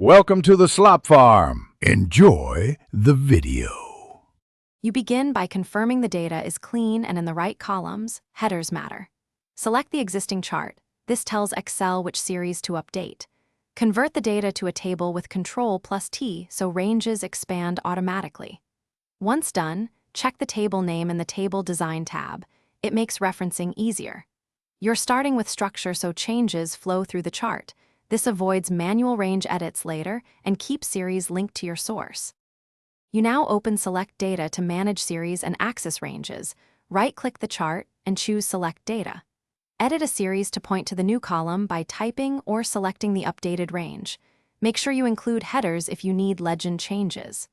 Welcome to the Slop Farm. Enjoy the video. You begin by confirming the data is clean and in the right columns. Headers matter. Select the existing chart. This tells Excel which series to update. Convert the data to a table with Ctrl+T so ranges expand automatically. Once done, check the table name in the Table Design tab. It makes referencing easier. You're starting with structure so changes flow through the chart. This avoids manual range edits later and keeps series linked to your source. You now open Select Data to manage series and axis ranges. Right-click the chart and choose Select Data. Edit a series to point to the new column by typing or selecting the updated range. Make sure you include headers if you need legend changes.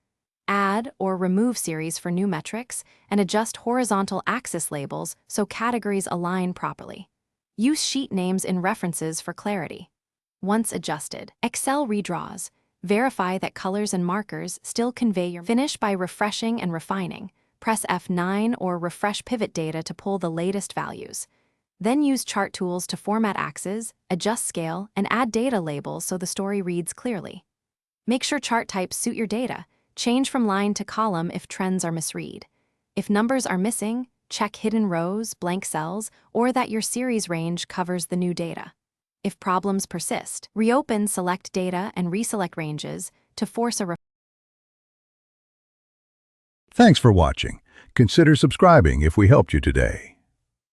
Add or remove series for new metrics and adjust horizontal axis labels so categories align properly. Use sheet names in references for clarity. Once adjusted, Excel redraws. Verify that colors and markers still convey your finish by refreshing and refining. Press F9 or refresh pivot data to pull the latest values. Then use chart tools to format axes, adjust scale, and add data labels so the story reads clearly. Make sure chart types suit your data. Change from line to column if trends are misread. If numbers are missing, check hidden rows, blank cells, or that your series range covers the new data. If problems persist, reopen Select Data and reselect ranges to force a Thanks for watching. Consider subscribing if we helped you today.